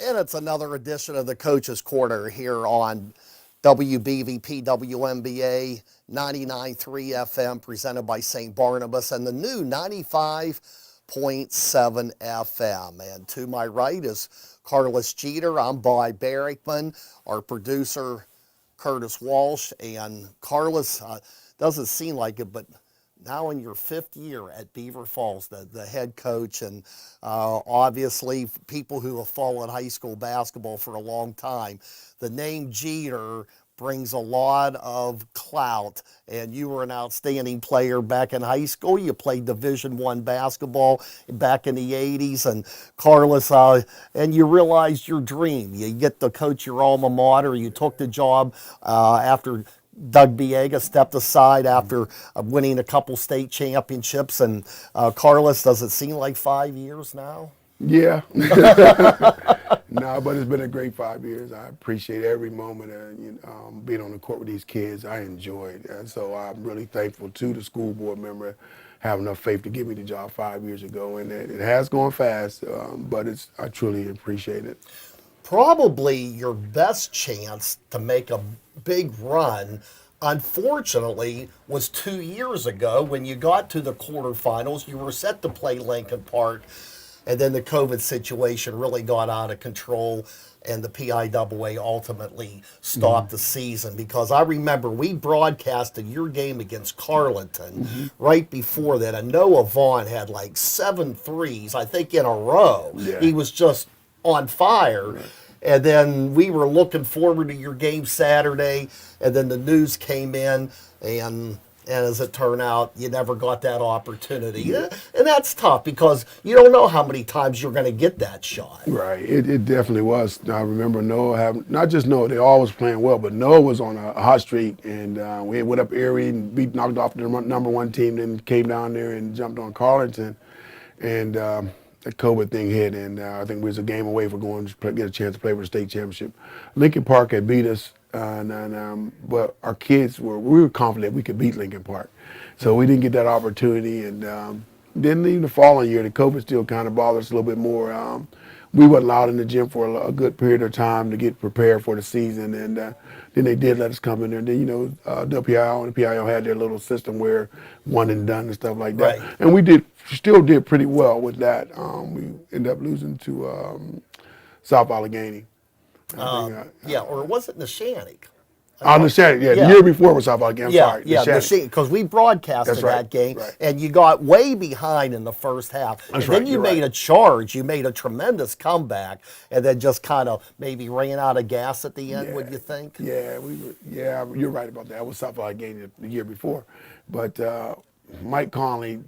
And it's another edition of the Coach's Corner here on WBVP, WMBA, 99.3 FM, presented by St. Barnabas, and the new 95.7 FM. And to my right is Carlos Jeter. I'm Boy Barrickman, our producer, Curtis Walsh. And Carlos, doesn't seem like it, but now in your fifth year at Beaver Falls, the head coach, and obviously people who have followed high school basketball for a long time, the name Jeter brings a lot of clout, and you were an outstanding player back in high school. You played Division I basketball back in the 80s, and Carlos, and you realized your dream. You get to coach your alma mater. You took the job after Doug Biega stepped aside after winning a couple state championships. And Carlos, does it seem like 5 years now? Yeah. No, but it's been a great 5 years. I appreciate every moment of being on the court with these kids. I enjoyed it. And so I'm really thankful to the school board member having enough faith to give me the job 5 years ago. And it has gone fast, but I truly appreciate it. Probably your best chance to make a big run, unfortunately, was 2 years ago when you got to the quarterfinals. You were set to play Lincoln Park, and then the COVID situation really got out of control, and the PIAA ultimately stopped the season. Because I remember we broadcasted your game against Carleton right before that, and Noah Vaughn had like 7 threes, I think, in a row. Yeah. He was just on fire. Right. And then we were looking forward to your game Saturday, and then the news came in, and as it turned out, you never got that opportunity. Yeah. And that's tough because you don't know how many times you're going to get that shot. Right. It definitely was. I remember Noah having, not just Noah, they always playing well, but Noah was on a hot streak, and we went up Erie and knocked off the number one team, then came down there and jumped on Carleton. And the COVID thing hit, and I think we was a game away for going to get a chance to play for the state championship. Lincoln Park had beat us, but our kids we were confident we could beat Lincoln Park, so we didn't get that opportunity. And then even the following year, the COVID still kind of bothered us a little bit more. We weren't allowed in the gym for a good period of time to get prepared for the season, and then they did let us come in there. And then, WPIO and the PIO had their little system where one and done and stuff like that. Right. And we still did pretty well with that. We ended up losing to South Allegheny. Or was it Neshannock? On the Saturday, the year before was South Allegheny. Because we broadcasted that game, and you got way behind in the first half. Then you made a charge. You made a tremendous comeback, and then just kind of maybe ran out of gas at the end, would you think? Yeah, you're right about that. It was South Allegheny the year before. But Mike Conley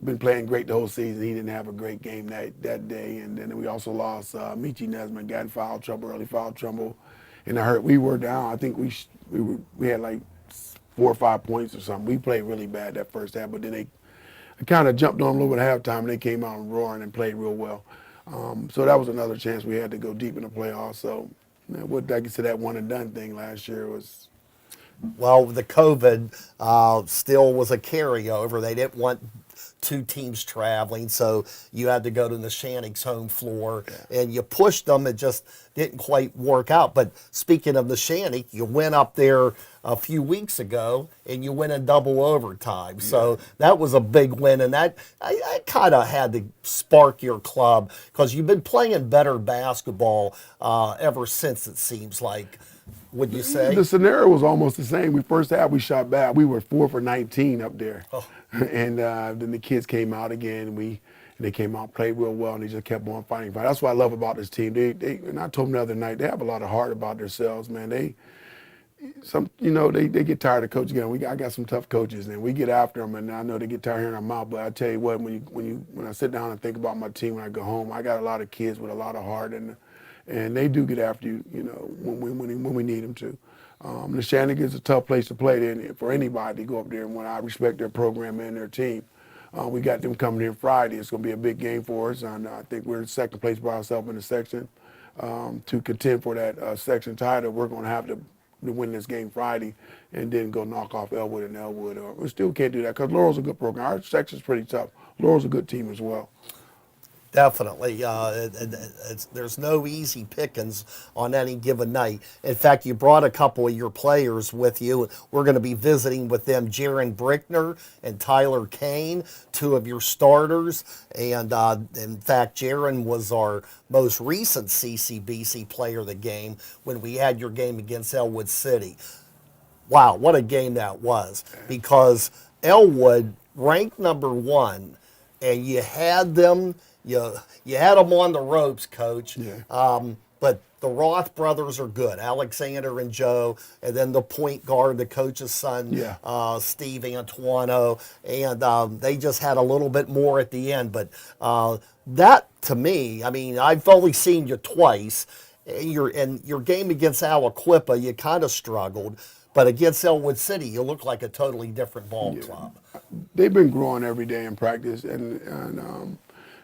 been playing great the whole season. He didn't have a great game that day. And then we also lost Michi Nesman, got in early foul trouble. And we were down. I think we had like 4 or 5 points or something. We played really bad that first half, but then they kind of jumped on a little bit at halftime, and they came out roaring and played real well. So that was another chance we had to go deep in the playoffs. So, like you said, that one and done thing last year was. Well, the COVID still was a carryover. They didn't want 2 teams traveling, so you had to go to Neshannock's home floor, and you pushed them. It just didn't quite work out. But speaking of Neshannock, you went up there a few weeks ago, and you went in double overtime. So that was a big win, and that I kind of had to spark your club because you've been playing better basketball ever since, it seems like. Would you say? The scenario was almost the same. First half we shot bad. We were 4 for 19 up there. Oh. And then the kids came out again, and they came out, played real well, and they just kept on fighting. That's what I love about this team. And I told them the other night, they have a lot of heart about themselves, man. They get tired of coaching again. I got some tough coaches, and we get after them, and I know they get tired of hearing our mouth. But I tell you what, when I sit down and think about my team when I go home, I got a lot of kids with a lot of heart, and they do get after you, when we need them to. Neshannock is a tough place to play for anybody to go up there, and when I respect their program and their team. We got them coming here Friday. It's going to be a big game for us, and I think we're in second place by ourselves in the section. To contend for that section title, we're going to have to win this game Friday and then go knock off Elwood and Elwood. We still can't do that because Laurel's a good program. Our section's pretty tough. Laurel's a good team as well. Definitely. There's no easy pickings on any given night. In fact, you brought a couple of your players with you. We're going to be visiting with them, Jaren Brickner and Tyler Kane, two of your starters. And in fact, Jaren was our most recent CCBC player of the game when we had your game against Elwood City. Wow, what a game that was. Because Elwood ranked number one, and you had them, you had them on the ropes, Coach. Yeah. But the Roth brothers are good, Alexander and Joe, and then the point guard, the coach's son, Yeah. Steve Antuano, and they just had a little bit more at the end. But that, to me, I mean, I've only seen you twice. Your game against Aliquippa, you kind of struggled. But against Elwood City, you look like a totally different ball club. They've been growing every day in practice, and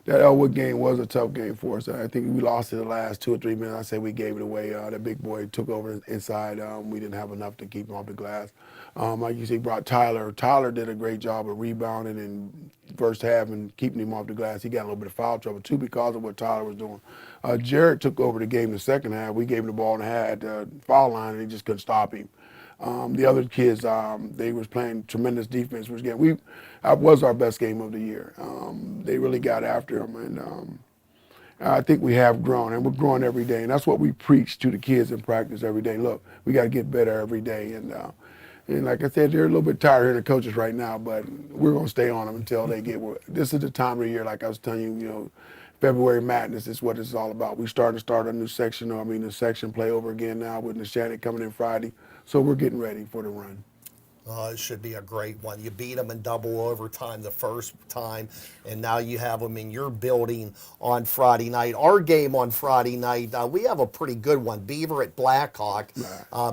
that Elwood game was a tough game for us. I think we lost it the last 2 or 3 minutes. I say we gave it away. That big boy took over inside. We didn't have enough to keep him off the glass. Like you say, brought Tyler. Tyler did a great job of rebounding in first half and keeping him off the glass. He got a little bit of foul trouble too because of what Tyler was doing. Jared took over the game in the second half. We gave him the ball and had the foul line, and he just couldn't stop him. The other kids, they was playing tremendous defense. That was our best game of the year. They really got after him, and I think we have grown, and we're growing every day. And that's what we preach to the kids in practice every day. Look, we got to get better every day. And like I said, they're a little bit tired here, the coaches right now, but we're going to stay on them until they get. This is the time of the year, like I was telling you, February Madness is what it's all about. We start a new section, the section play over again now with Nishannon coming in Friday. So we're getting ready for the run. It should be a great one. You beat them in double overtime the first time, and now you have them in your building on Friday night. Our game on Friday night, we have a pretty good one. Beaver at Blackhawk.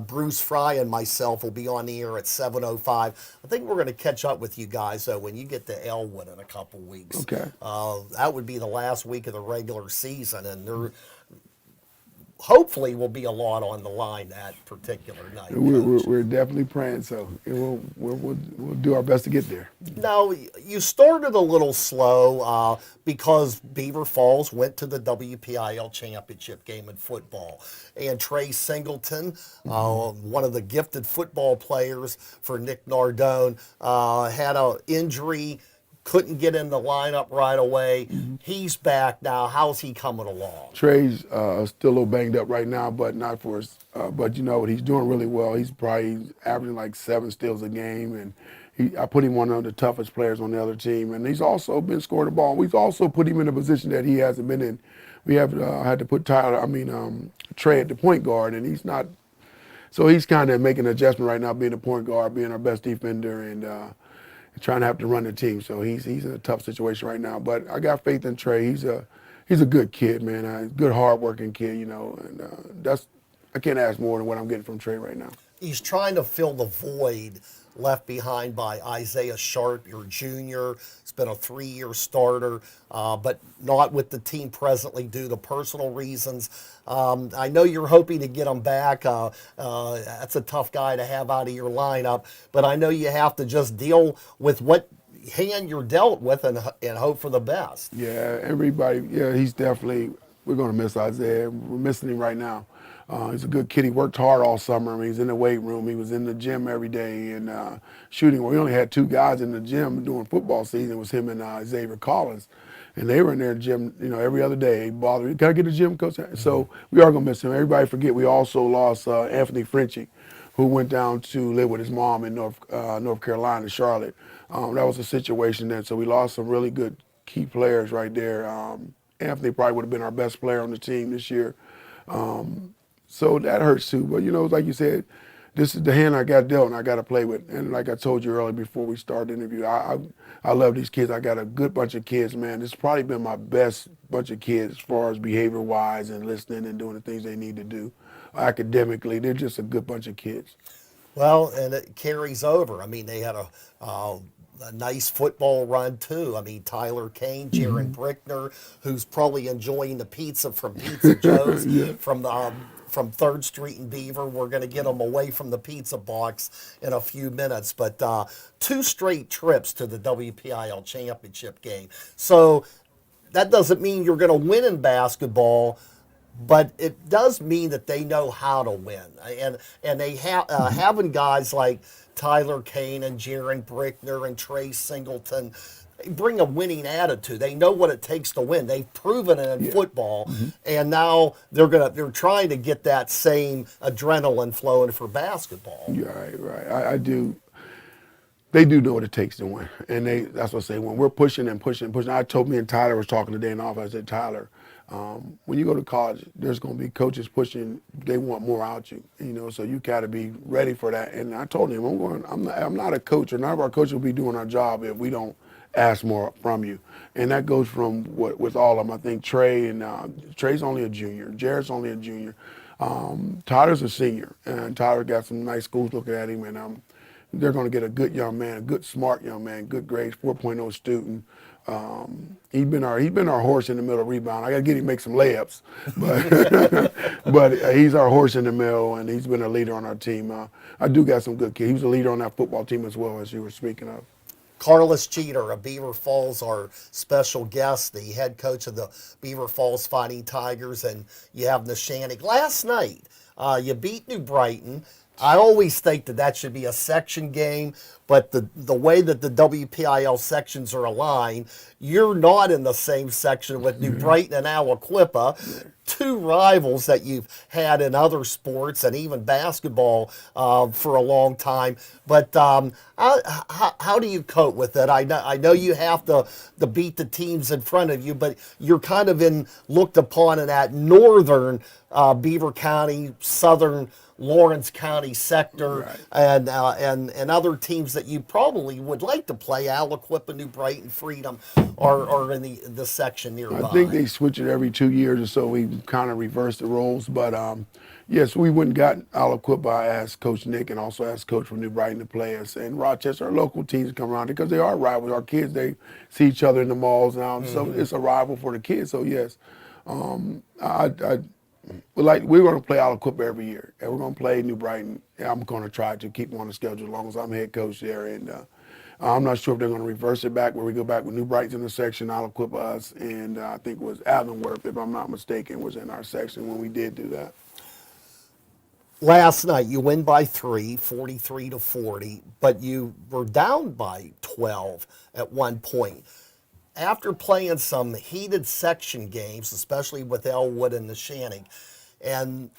Bruce Fry and myself will be on the air at 7:05. I think we're going to catch up with you guys, though, when you get to Elwood in a couple weeks. Okay. That would be the last week of the regular season, and they're hopefully will be a lot on the line that particular night. We're definitely praying so. We'll do our best to get there. Now, you started a little slow because Beaver Falls went to the WPIL championship game in football. And Trey Singleton, one of the gifted football players for Nick Nardone, had an injury, couldn't get in the lineup right away. He's back now. How's he coming along? Trey's still a little banged up right now, but not for us. But you know what? He's doing really well. He's probably averaging like 7 steals a game, and I put him one of the toughest players on the other team. And he's also been scoring the ball. We've also put him in a position that he hasn't been in. We have had to put Trey at the point guard, and he's not. So he's kind of making an adjustment right now, being a point guard, being our best defender, and trying to have to run the team. So he's in a tough situation right now. But I got faith in Trey. He's a good kid, man. A good, hard-working kid, and I can't ask more than what I'm getting from Trey right now. He's trying to fill the void left behind by Isaiah Sharp, your junior. He's been a 3-year starter, but not with the team presently due to personal reasons. I know you're hoping to get him back. That's a tough guy to have out of your lineup, but I know you have to just deal with what hand you're dealt with and hope for the best. Yeah, he's definitely, we're going to miss Isaiah. We're missing him right now. He's a good kid. He worked hard all summer. I mean, he's in the weight room. He was in the gym every day and shooting. Well, we only had 2 guys in the gym during football season. It was him and Xavier Collins. And they were in their gym, every other day. Can I get a gym, Coach? So we are going to miss him. Everybody forget we also lost Anthony Frenchie, who went down to live with his mom in North Carolina, Charlotte. That was a situation then. So we lost some really good key players right there. Anthony probably would have been our best player on the team this year. So that hurts too. But, like you said, this is the hand I got dealt and I got to play with. And like I told you earlier before we started the interview, I love these kids. I got a good bunch of kids, man. This has probably been my best bunch of kids as far as behavior-wise and listening and doing the things they need to do. Academically, they're just a good bunch of kids. Well, and it carries over. I mean, they had a nice football run, too. I mean, Tyler Kane, Jaren Brickner, who's probably enjoying the pizza from Pizza Joe's from 3rd Street in Beaver. We're going to get them away from the pizza box in a few minutes. But 2 straight trips to the WPIL championship game. So that doesn't mean you're going to win in basketball, but it does mean that they know how to win. And they having guys like Tyler Kane and Jaren Brickner and Trey Singleton, they bring a winning attitude. They know what it takes to win. They've proven it in football, and now they're trying to get that same adrenaline flowing for basketball. Yeah, right. I do. They do know what it takes to win, and that's what I say. When we're pushing and pushing and pushing, I told me and Tyler was talking today in the office. I said, Tyler, when you go to college, there's going to be coaches pushing. They want more out you, so you got to be ready for that. And I told him, I'm not a coach, or none of our coaches will be doing our job if we don't ask more from you. And that goes from with all of them. I think Trey's only a junior, Jared's only a junior, Tyler's a senior, and Tyler got some nice schools looking at him, and they're going to get a good young man, a good smart young man, good grades, 4.0 student. He's been our horse in the middle rebound. I got to get him to make some layups, but he's our horse in the middle, and he's been a leader on our team. I do got some good kids. He was a leader on that football team as well, as you were speaking of. Carlos Jeter of Beaver Falls, our special guest, the head coach of the Beaver Falls Fighting Tigers, and you have Neshannock. Last night, you beat New Brighton. I always think that should be a section game, but the way that the WPIL sections are aligned, you're not in the same section with New Brighton and Aliquippa, two rivals that you've had in other sports and even basketball for a long time. But how do you cope with it? I know you have to beat the teams in front of you, but you're kind of looked upon in that northern Beaver County, southern Lawrence County sector, Right. and other teams that you probably would like to play, Aliquippa, New Brighton, Freedom, are in the section nearby. I think they switch it every 2 years or so. We kind of reverse the roles. But, yes, we went and got Aliquippa. I asked Coach Nick and also asked Coach from New Brighton to play us. And Rochester, our local teams come around because they are rivals. Our kids, they see each other in the malls now. So it's a rival for the kids. So, yes, we're going to play Aliquippa every year, and we're going to play New Brighton. I'm going to try to keep them on the schedule as long as I'm head coach there. And I'm not sure if they're going to reverse it back, where we go back with New Brighton's in the section, Aliquippa us, and I think it was Avonworth, if I'm not mistaken, was in our section when we did do that. Last night, you win by 3, 43-40, but you were down by 12 at one point. After playing some heated section games, especially with Elwood and Neshannock, and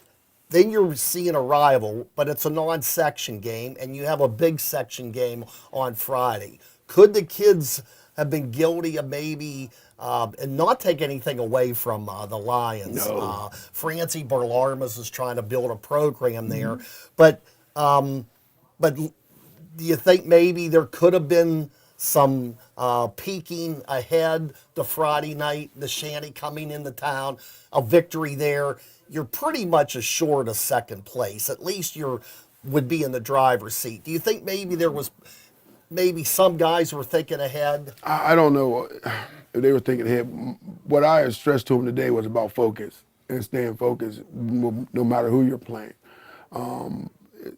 then you're seeing a rival, but it's a non-section game, and you have a big section game on Friday. Could the kids have been guilty of maybe, and not take anything away from the Lions? No. Francie Barlarmas is trying to build a program there, but do you think maybe there could have been some peeking ahead to Friday night, Neshannock coming into town, a victory there? You're pretty much assured of second place. At least would be in the driver's seat. Do you think maybe some guys were thinking ahead? I don't know if they were thinking ahead. What I had stressed to them today was about focus and staying focused no matter who you're playing.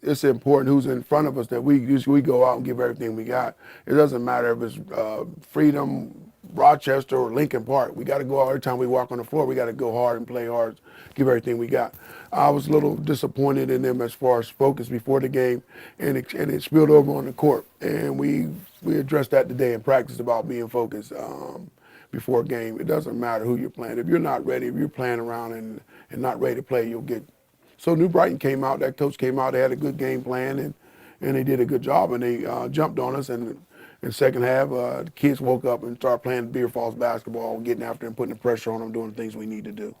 It's important who's in front of us that we go out and give everything we got. It doesn't matter if it's Freedom, Rochester, or Lincoln Park. We got to go out every time we walk on the floor. We got to go hard and play hard, give everything we got. I was a little disappointed in them as far as focus before the game, and it spilled over on the court. And we addressed that today in practice about being focused before a game. It doesn't matter who you're playing. If you're not ready, if you're playing around and not ready to play, you'll get. So New Brighton came out, that coach came out, they had a good game plan, and they did a good job, and they jumped on us. And in the second half, the kids woke up and started playing Beaver Falls basketball, getting after them, putting the pressure on them, doing the things we need to do.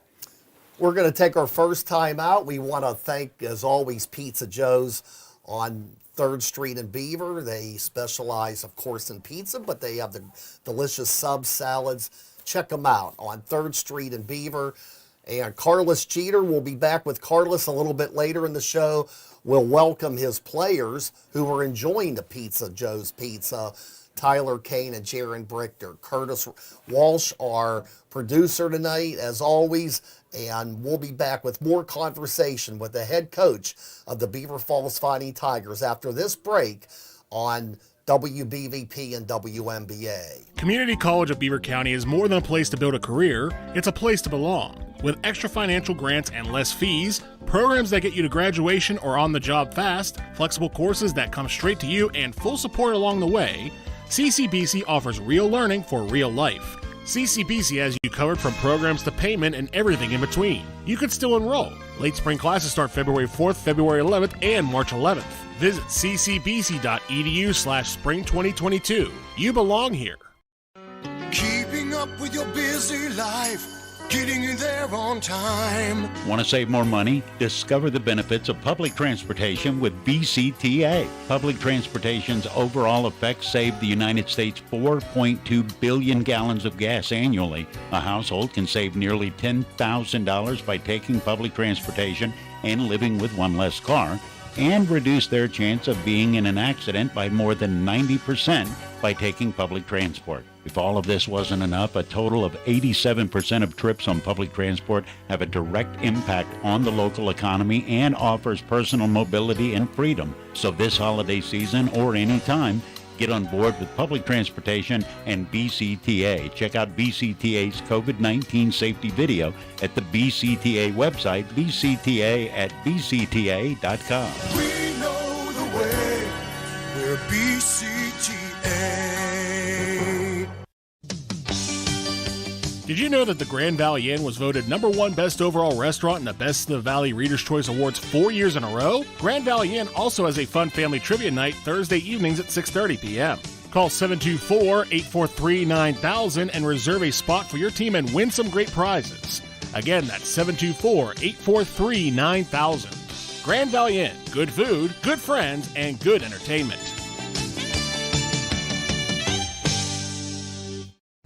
We're going to take our first time out. We want to thank, as always, Pizza Joe's on 3rd Street in Beaver. They specialize, of course, in pizza, but they have the delicious sub salads. Check them out on 3rd Street in Beaver. And Carlos Jeter will be back with Carlos a little bit later in the show. We'll welcome his players who are enjoying the Pizza Joe's Pizza. Tyler Kane and Jaren Brickner. Curtis Walsh, our producer tonight, as always. And we'll be back with more conversation with the head coach of the Beaver Falls Fighting Tigers after this break on WBVP and WMBA. Community College of Beaver County is more than a place to build a career, it's a place to belong. With extra financial grants and less fees, programs that get you to graduation or on the job fast, flexible courses that come straight to you, and full support along the way, CCBC offers real learning for real life. CCBC has you covered from programs to payment and everything in between. You could still enroll. Late spring classes start February 4th, February 11th, and March 11th. Visit ccbc.edu/spring 2022. You belong here. Keeping up with your busy life, getting you there on time. Want to save more money? Discover the benefits of public transportation with BCTA. Public transportation's overall effects save the United States 4.2 billion gallons of gas annually. A household can save nearly $10,000 by taking public transportation and living with one less car, and reduce their chance of being in an accident by more than 90% by taking public transport. If all of this wasn't enough, a total of 87% of trips on public transport have a direct impact on the local economy and offers personal mobility and freedom. So this holiday season or any time, get on board with public transportation and BCTA. Check out BCTA's COVID-19 safety video at the BCTA website, bcta@bcta.com. We know the way. We're BCTA. Did you know that the Grand Valley Inn was voted #1 best overall restaurant in the Best of the Valley Reader's Choice Awards 4 years in a row? Grand Valley Inn also has a fun family trivia night Thursday evenings at 6:30 p.m. Call 724-843-9000 and reserve a spot for your team and win some great prizes. Again, that's 724-843-9000. Grand Valley Inn, good food, good friends, and good entertainment.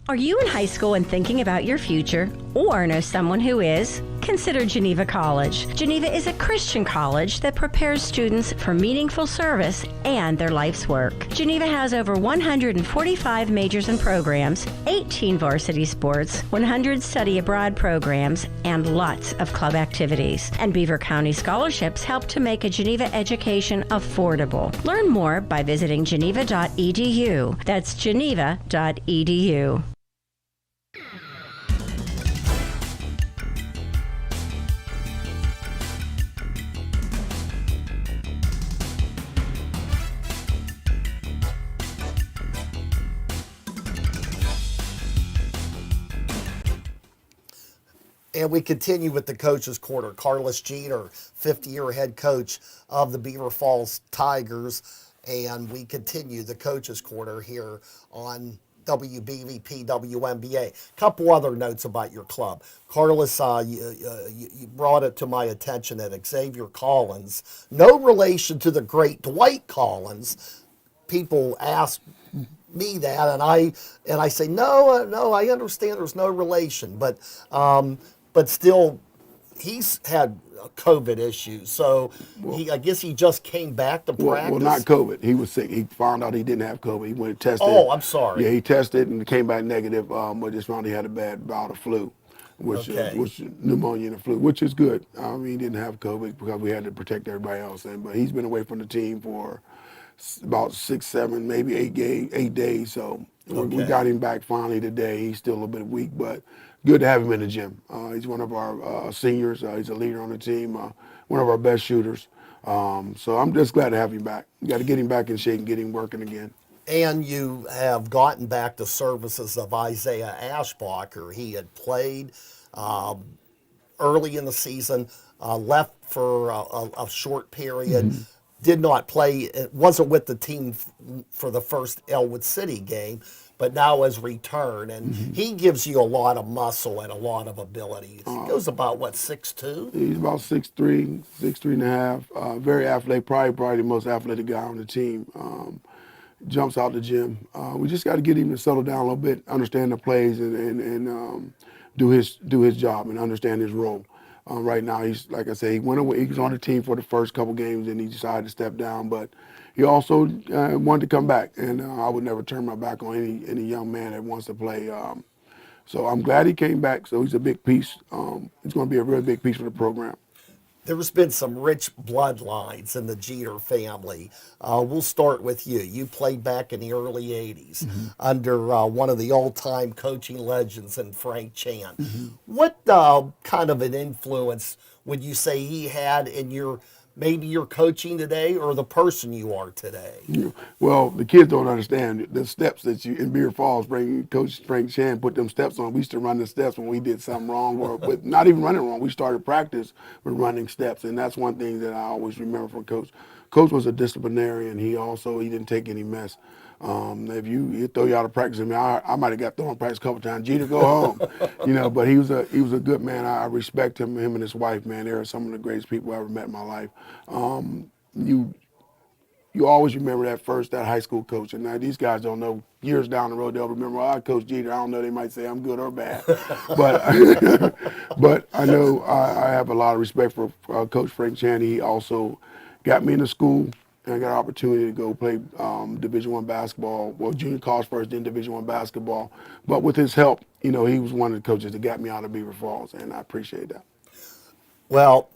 Are you in high school and thinking about your future, or know someone who is? Consider Geneva College. Geneva is a Christian college that prepares students for meaningful service and their life's work. Geneva has over 145 majors and programs, 18 varsity sports, 100 study abroad programs, and lots of club activities. And Beaver County scholarships help to make a Geneva education affordable. Learn more by visiting geneva.edu. That's geneva.edu. And we continue with the Coach's Corner. Carlos Jeter, 50-year head coach of the Beaver Falls Tigers. And we continue the Coach's Corner here on WBVP, WMBA. A couple other notes about your club. Carlos, you brought it to my attention that Xavier Collins, no relation to the great Dwight Collins. People ask me that, and I say, no, I understand there's no relation. But still, he's had COVID issues, so I guess he just came back to practice. Well, not COVID. He was sick. He found out he didn't have COVID. He went and tested. Oh, I'm sorry. Yeah, he tested and came back negative, but just found he had a bad bout of flu, which pneumonia and the flu, which is good. He didn't have COVID because we had to protect everybody else. But he's been away from the team for about 6, 7, maybe 8 days. So we got him back finally today. He's still a little bit weak, but good to have him in the gym. He's one of our seniors. He's a leader on the team, one of our best shooters. So I'm just glad to have him back. We got to get him back in shape and get him working again. And you have gotten back the services of Isaiah Ashbach. He had played early in the season, left for a short period. Mm-hmm. Did not play, it wasn't with the team for the first Elwood City game, but now has returned, and he gives you a lot of muscle and a lot of ability. He goes about, 6'2"? He's about 6'3", 6'3.5". Very athletic, probably the most athletic guy on the team. Jumps out the gym. We just got to get him to settle down a little bit, understand the plays, and do his job and understand his role. Right now, he's, like I say, he went away. He was on the team for the first couple games, and he decided to step down. But he also wanted to come back, and I would never turn my back on any young man that wants to play. So I'm glad he came back. So he's a big piece. He's going to be a real big piece for the program. There's been some rich bloodlines in the Jeter family. We'll start with you. You played back in the early 80s under one of the all-time coaching legends in Frank Chan. What kind of an influence would you say he had in maybe your coaching today or the person you are today? Well, the kids don't understand the steps that in Beaver Falls, Coach Frank Chan put them steps on. We used to run the steps when we did something wrong, or but not even running wrong. We started practice with running steps, and that's one thing that I always remember from Coach. Coach was a disciplinarian. He didn't take any mess. If he'd throw you out of practice, I might have got thrown in practice a couple times. Jeter, go home, But he was a good man. I respect him and his wife, man. They're some of the greatest people I ever met in my life. You always remember that high school coach. And now these guys don't know. Years down the road, they'll remember, I Coach Jeter. I don't know. They might say I'm good or bad, but I know I have a lot of respect for Coach Frank Chan. He also got me into school. And I got an opportunity to go play Division I basketball, junior college first, then Division I basketball. But with his help, he was one of the coaches that got me out of Beaver Falls, and I appreciate that. Well,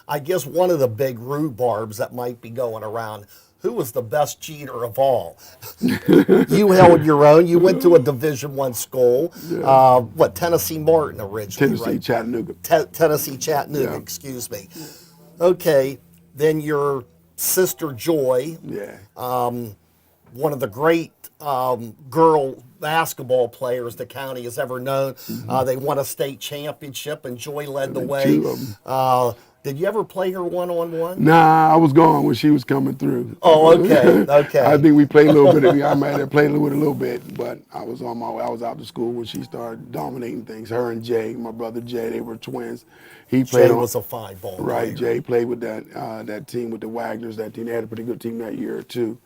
I guess one of the big rhubarbs that might be going around, who was the best Jeter of all? You held your own. You went to a Division I school. Yeah. Tennessee Martin originally, Tennessee, right? Chattanooga. Tennessee Chattanooga, yeah. Excuse me. Okay, then your sister Joy, one of the great girl basketball players the county has ever known. They won a state championship, and Joy led the way. Two of them. Did you ever play her one-on-one? Nah, I was gone when she was coming through. Oh, okay. I think we played a little bit. I might have played with a little bit, but I was on my way. I was out to school when she started dominating things. Her and Jay, my brother Jay, they were twins. Jay was a fine ball player. Right, Jay played with that team with the Wagners. That team, they had a pretty good team that year too.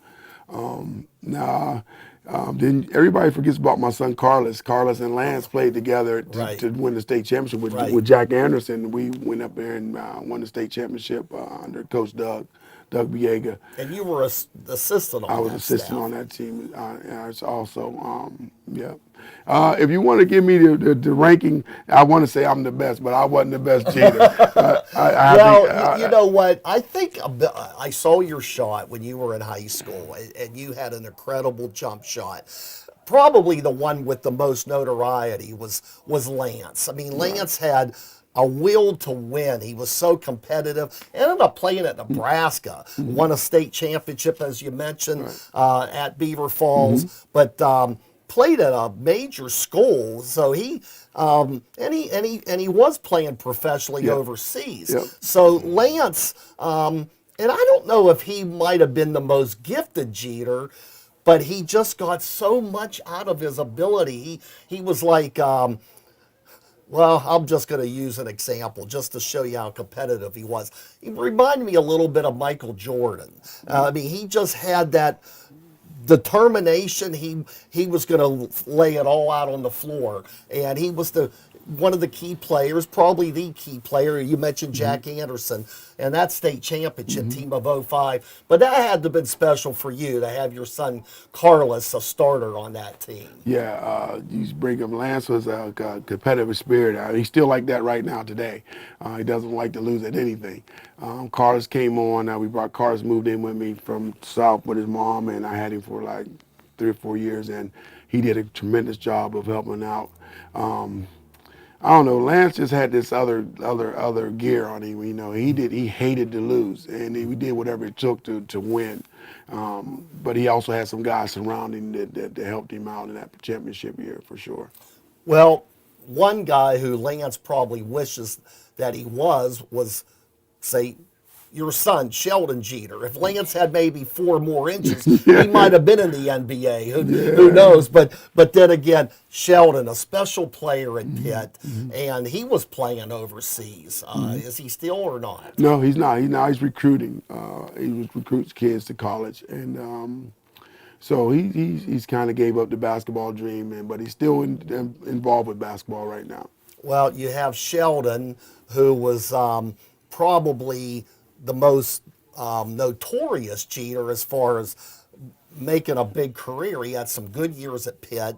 Then everybody forgets about my son Carlos. Carlos and Lance played together to win the state championship with Jack Anderson. We went up there and won the state championship under Coach Doug Biega. And you were assistant on that. I was assistant on that team. It's also, if you want to give me the ranking, I want to say I'm the best, but I wasn't the best Jeter. You know what? I think I saw your shot when you were in high school, and you had an incredible jump shot. Probably the one with the most notoriety was Lance. I mean, Lance had a will to win. He was so competitive. Ended up playing at Nebraska. Won a state championship, as you mentioned, at Beaver Falls. But played at a major school, so he was playing professionally overseas. So Lance, and I don't know if he might have been the most gifted Jeter, but he just got so much out of his ability. He was like, I'm just going to use an example just to show you how competitive he was. He reminded me a little bit of Michael Jordan. He just had that determination. He was going to lay it all out on the floor, and he was one of the key players, probably the key player. You mentioned Jack Anderson and that state championship team of 05. But that had to have been special for you to have your son Carlos a starter on that team. Yeah, you bring up Lance was a competitive spirit. He's still like that right now today. He doesn't like to lose at anything. Carlos came on. We brought Carlos, moved in with me from South with his mom, and I had him for like 3 or 4 years, and he did a tremendous job of helping out. I don't know. Lance just had this other gear on him. He hated to lose, and he did whatever it took to win. But he also had some guys surrounding that helped him out in that championship year for sure. Well, one guy who Lance probably wishes that he was, say, your son, Sheldon Jeter. If Lance had maybe 4 more inches, he might have been in the NBA. Who knows? But then again, Sheldon, a special player at Pitt, and he was playing overseas. Is he still or not? No, he's not. He's recruiting. He recruits kids to college, and so he's kind of gave up the basketball dream, but he's still involved with basketball right now. Well, you have Sheldon, who was probably the most notorious Jeter as far as making a big career. He had some good years at Pitt.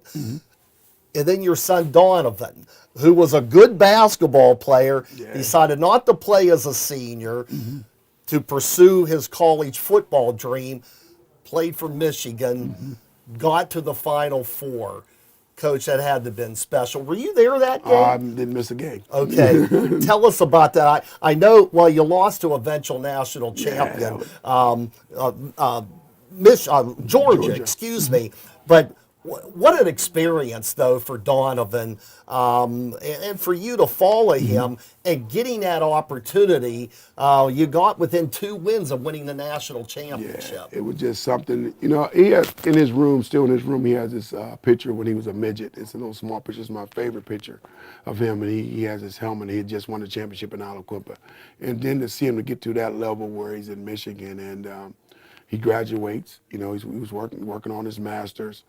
And then your son Donovan, who was a good basketball player, decided not to play as a senior, to pursue his college football dream, played for Michigan, got to the Final Four. Coach, that had to have been special. Were you there that game? I didn't miss a game. Okay. Tell us about that. I know, well, you lost to eventual national champion, Georgia, excuse me. But what an experience, though, for Donovan, and for you to follow him and getting that opportunity. You got within 2 wins of winning the national championship. Yeah, it was just something. You know, he has in his room, still in his room, he has this picture when he was a midget. It's a little small picture. It's my favorite picture of him, and he has his helmet. He had just won the championship in Aliquippa. And then to see him to get to that level where he's in Michigan and he graduates. You know, he was working on his master's.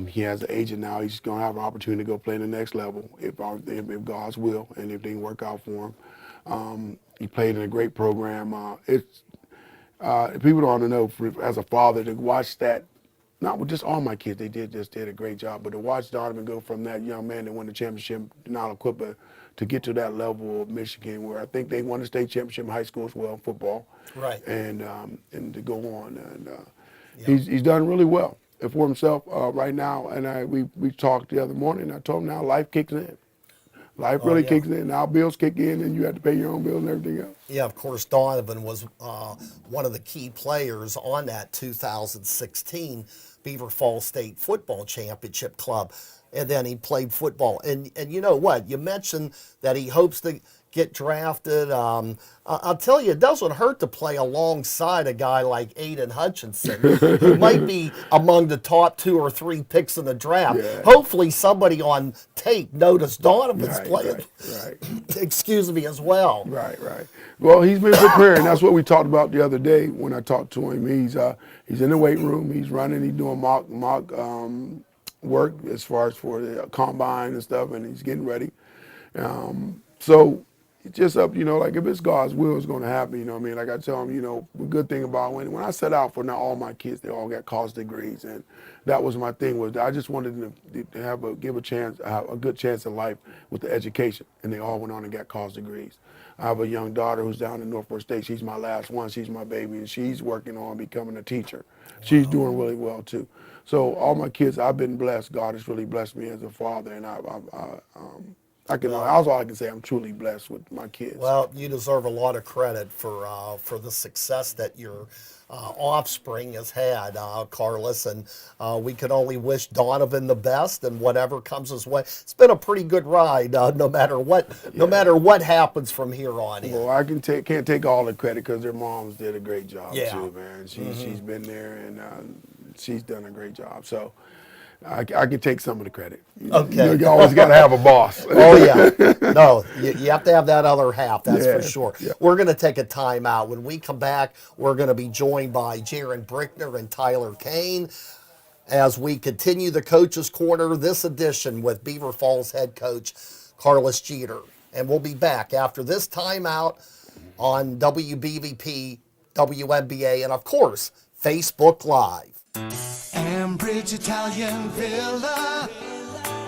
He has an agent now. He's going to have an opportunity to go play in the next level if God's will and if things work out for him. He played in a great program. People don't know, as a father, to watch that, not with just all my kids, they just did a great job, but to watch Donovan go from that young man that won the championship in Aliquippa to get to that level of Michigan, where I think they won the state championship in high school as well, football. Right. And to go on. And he's done really well for himself right now. And we talked the other morning. I told him now life kicks in. Life really kicks in. Now bills kick in, and you have to pay your own bills and everything else. Yeah, of course, Donovan was one of the key players on that 2016 Beaver Falls State Football Championship club. And then he played football. And you know what? You mentioned that he hopes to get drafted. I'll tell you, it doesn't hurt to play alongside a guy like Aiden Hutchinson, who might be among the top 2 or 3 picks in the draft. Yeah. Hopefully somebody on tape noticed Donovan's playing, right. excuse me, as well. Right. Well, he's been preparing. That's what we talked about the other day when I talked to him. He's in the weight room. He's running. He's doing mock work as far as for the combine and stuff, and he's getting ready. So it's just up, you know, like if it's God's will, it's going to happen, you know what I mean? Like I tell him, you know, the good thing about when I set out for now all my kids, they all got college degrees, and that was my thing, was I just wanted them to have a good chance in life with the education, and they all went on and got college degrees. I have a young daughter who's down in Norfolk State. She's my last one. She's my baby, and she's working on becoming a teacher. She's doing really well too. So all my kids, I've been blessed. God has really blessed me as a father, and that's all I can say. I'm truly blessed with my kids. Well, you deserve a lot of credit for the success that your offspring has had, Carlos, and we can only wish Donovan the best and whatever comes his way. It's been a pretty good ride, no matter what happens from here on in. Well, I can't take all the credit because their moms did a great job too, man. She's been there and she's done a great job. So I can take some of the credit. Okay. You always got to have a boss. Oh, yeah. No, you have to have that other half, that's for sure. Yeah. We're going to take a time out. When we come back, we're going to be joined by Jaren Brickner and Tyler Kane as we continue the Coach's Corner this edition with Beaver Falls head coach Carlos Jeter. And we'll be back after this timeout on WBVP, WMBA, and, of course, Facebook Live. Ambridge Italian Villa,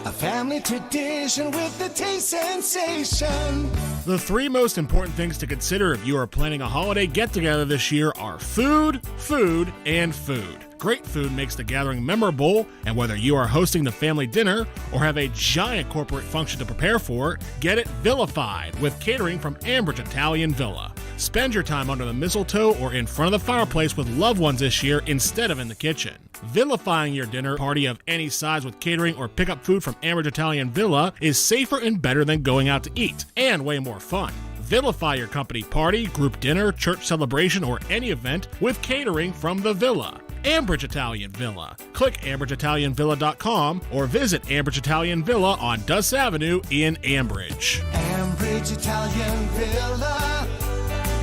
a family tradition with the taste sensation. The 3 most important things to consider if you are planning a holiday get-together this year are food, food, and food. Great food makes the gathering memorable, and whether you are hosting the family dinner or have a giant corporate function to prepare for, get it vilified with catering from Ambridge Italian Villa. Spend your time under the mistletoe or in front of the fireplace with loved ones this year instead of in the kitchen. Vilifying your dinner party of any size with catering or pick up food from Ambridge Italian Villa is safer and better than going out to eat, and way more fun. Vilify your company party, group dinner, church celebration, or any event with catering from the Villa. Ambridge Italian Villa. Click AmbridgeItalianVilla.com or visit Ambridge Italian Villa on Duss Avenue in Ambridge. Ambridge Italian Villa,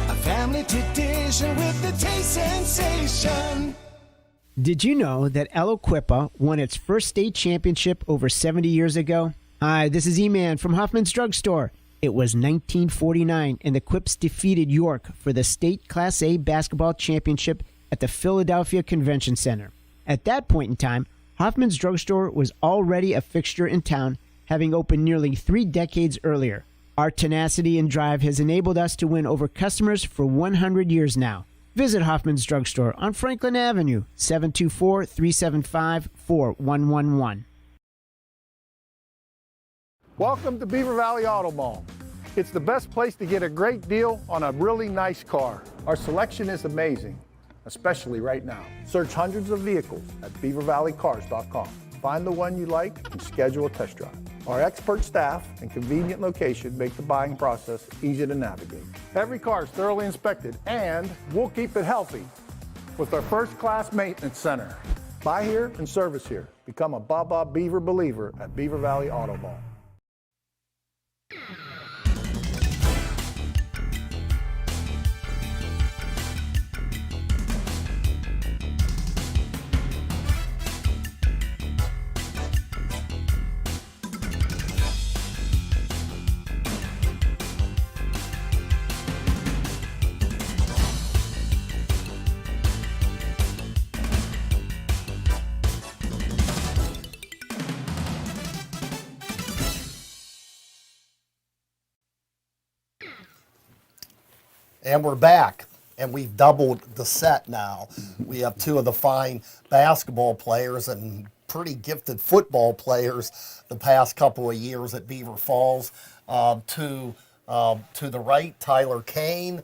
a family tradition with the taste sensation. Did you know that Aliquippa won its first state championship over 70 years ago? Hi, this is E-Man from Hoffman's Drugstore. It was 1949, and the Quips defeated York for the state Class A basketball championship at the Philadelphia Convention Center. At that point in time, Hoffman's Drugstore was already a fixture in town, having opened nearly 3 decades earlier. Our tenacity and drive has enabled us to win over customers for 100 years now. Visit Hoffman's Drugstore on Franklin Avenue, 724-375-4111. Welcome to Beaver Valley Auto Mall. It's the best place to get a great deal on a really nice car. Our selection is amazing, especially right now. Search hundreds of vehicles at beavervalleycars.com. Find the one you like and schedule a test drive. Our expert staff and convenient location make the buying process easy to navigate. Every car is thoroughly inspected, and we'll keep it healthy with our first-class maintenance center. Buy here and service here. Become a Baba Beaver believer at Beaver Valley Auto Mall. And we're back, and we've doubled the set now. We have 2 of the fine basketball players and pretty gifted football players the past couple of years at Beaver Falls. To the right, Tyler Kane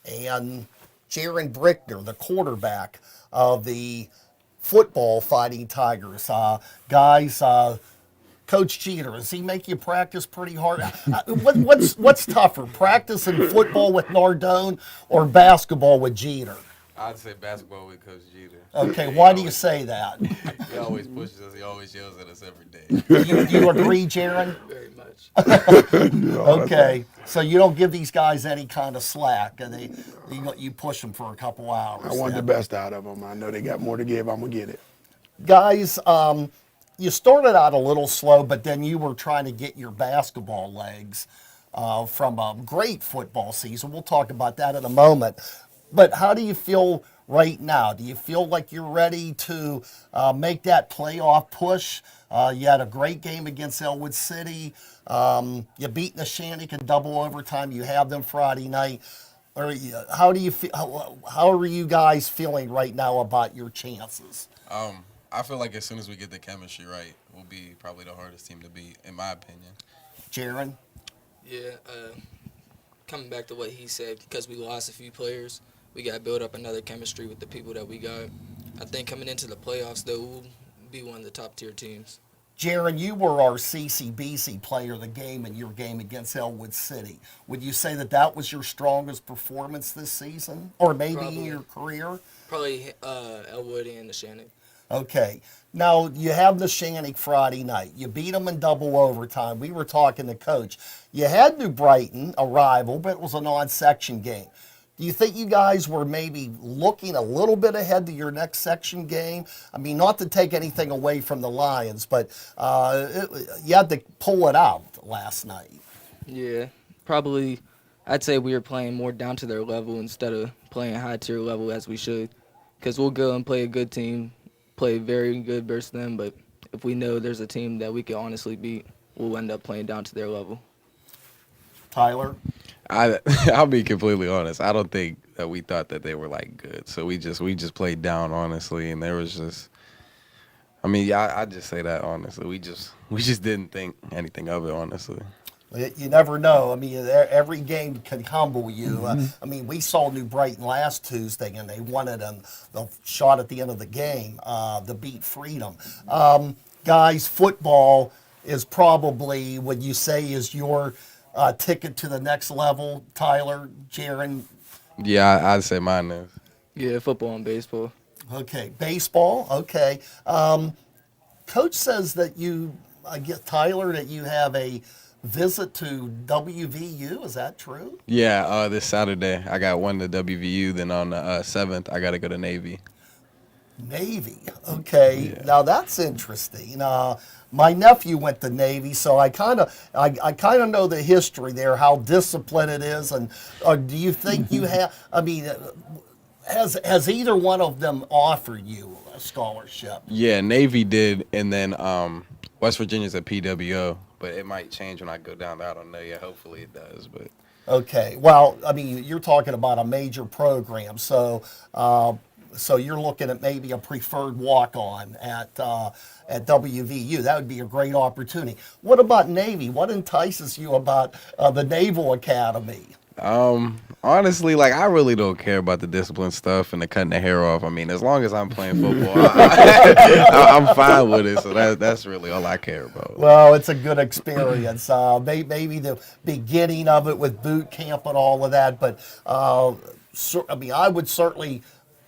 and Jaren Brickner, the quarterback of the football Fighting Tigers. Guys, Coach Jeter, does he make you practice pretty hard? What's tougher, practicing football with Nardone or basketball with Jeter? I'd say basketball with Coach Jeter. Okay, why do you say that? He always pushes us. He always yells at us every day. You agree, Jaren? Very much. Okay, so you don't give these guys any kind of slack, and you push them for a couple hours. I want the best out of them. I know they got more to give. I'm going to get it. Guys, you started out a little slow, but then you were trying to get your basketball legs from a great football season. We'll talk about that in a moment. But how do you feel right now? Do you feel like you're ready to make that playoff push? You had a great game against Elwood City. You beat Neshannock in double overtime. You have them Friday night. How do you feel? How are you guys feeling right now about your chances? I feel like as soon as we get the chemistry right, we'll be probably the hardest team to beat, in my opinion. Jaren? Yeah, coming back to what he said, because we lost a few players, we got to build up another chemistry with the people that we got. I think coming into the playoffs, though, we'll be one of the top-tier teams. Jaren, you were our CCBC player of the game in your game against Elwood City. Would you say that was your strongest performance this season, or maybe Probably. in your career? Probably Elwood and Neshannock. Okay. Now, you have Neshannock Friday night. You beat them in double overtime. We were talking to Coach. You had New Brighton, a rival, but it was a non-section game. Do you think you guys were maybe looking a little bit ahead to your next section game? I mean, not to take anything away from the Lions, but you had to pull it out last night. Yeah, probably I'd say we were playing more down to their level instead of playing high-tier level as we should, because we'll go and play a good team, play very good versus them, but if we know there's a team that we can honestly beat, we'll end up playing down to their level. Tyler? I'll be completely honest. I don't think that we thought that they were like good. So we just played down, honestly, and there was just I just say that honestly. We just didn't think anything of it, honestly. You never know. I mean, every game can humble you. I mean, we saw New Brighton last Tuesday, and they won it on the shot at the end of the game to beat Freedom. Guys, football is probably, would you say, is your ticket to the next level, Tyler, Jaren? Yeah, I'd say mine is. Yeah, football and baseball. Okay, baseball. Okay. Coach says that I get Tyler, that you have a visit to WVU. Is that true? Yeah, this Saturday I got one to WVU. Then on the 7th I got to go to Navy. Navy. Okay. Yeah. Now that's interesting. My nephew went to Navy, so I kind of know the history there, how disciplined it is. And do you think you have? I mean, Has either one of them offered you a scholarship? Yeah, Navy did, and then West Virginia's at PWO, but it might change when I go down there. I don't know yet. Hopefully it does, but. Okay. Well, I mean, you're talking about a major program, so so you're looking at maybe a preferred walk-on at WVU. That would be a great opportunity. What about Navy? What entices you about the Naval Academy? Honestly, like, I really don't care about the discipline stuff and the cutting the hair off. I mean, as long as I'm playing football, I'm fine with it. So that's really all I care about. Well, it's a good experience. Maybe the beginning of it with boot camp and all of that, but I mean, I would certainly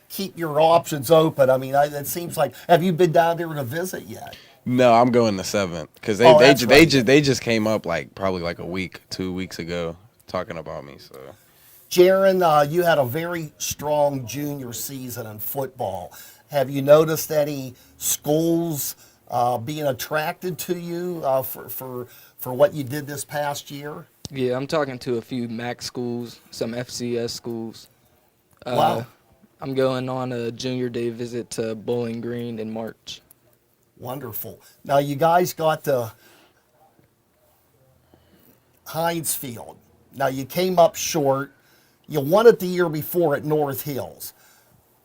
keep your options open. I mean, it seems like, have you been down there to visit yet? No, I'm going the 7th because they just came up probably like a week, 2 weeks ago, talking about me. So, Jaren, you had a very strong junior season in football. Have you noticed any schools being attracted to you for what you did this past year? Yeah, I'm talking to a few MAC schools, some FCS schools. Wow. I'm going on a junior day visit to Bowling Green in March. Wonderful. Now, you guys got to Heinz Field. Now, you came up short. You won it the year before at North Hills.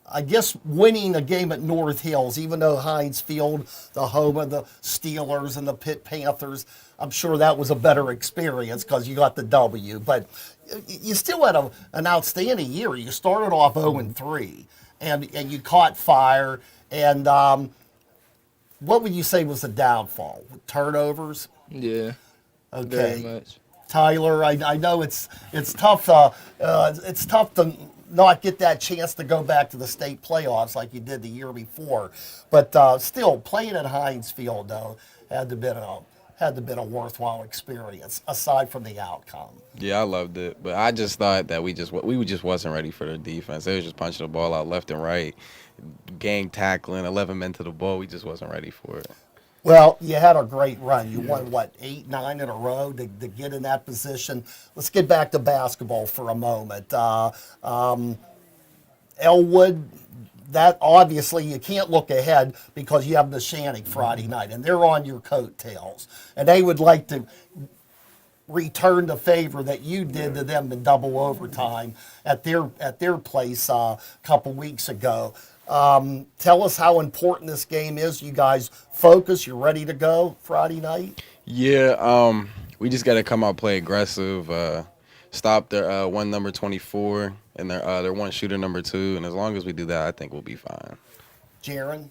I guess winning a game at North Hills, even though Heinz Field, the home of the Steelers and the Pitt Panthers, I'm sure that was a better experience because you got the W. But you still had an outstanding year. You started off 0-3, and you caught fire. And what would you say was the downfall? Turnovers? Yeah. Okay. Very much. Tyler, I know it's tough. It's tough to not get that chance to go back to the state playoffs like you did the year before. But still, playing at Heinz Field though had to been a worthwhile experience aside from the outcome. yeah, I loved it, but I just thought that we just wasn't ready for their defense. They was just punching the ball out left and right, gang tackling, 11 men to the ball. We just wasn't ready for it. Well, you had a great run. You won, 8, 9 in a row to get in that position. Let's get back to basketball for a moment. Elwood, that obviously you can't look ahead because you have the Shannick Friday night, and they're on your coattails. And they would like to return the favor that you did to them in double overtime at their place a couple weeks ago. Tell us how important this game is. You guys focus. You're ready to go Friday night? Yeah, we just got to come out, play aggressive, stop their one number 24 and their one shooter number 2. And as long as we do that, I think we'll be fine. Jaren?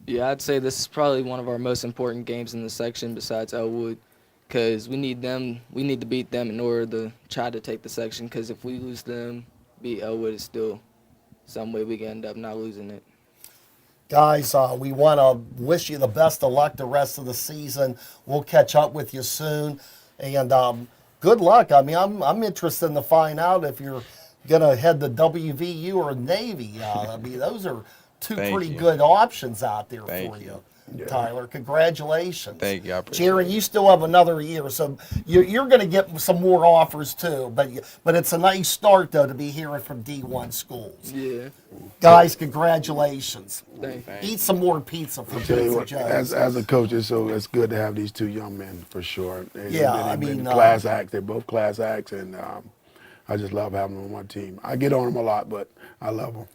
Yeah, I'd say this is probably one of our most important games in the section besides Elwood, because we need to beat them in order to try to take the section, because if we lose them, beat Elwood is still some way we can end up not losing it. Guys, we want to wish you the best of luck the rest of the season. We'll catch up with you soon. And good luck. I mean, I'm interested to find out if you're going to head to WVU or Navy. I mean, those are two pretty good options out there for you. Tyler, congratulations. Thank you. I appreciate Jaren, you still have another year, so you're going to get some more offers too. But it's a nice start though to be hearing from D1 schools. Yeah. Guys, congratulations. Thank you. Eat some more pizza for Tell you Pizza what, Joe's. as a coach, it's good to have these two young men for sure. I mean, class acts. They're both class acts, and I just love having them on my team. I get on them a lot, but I love them.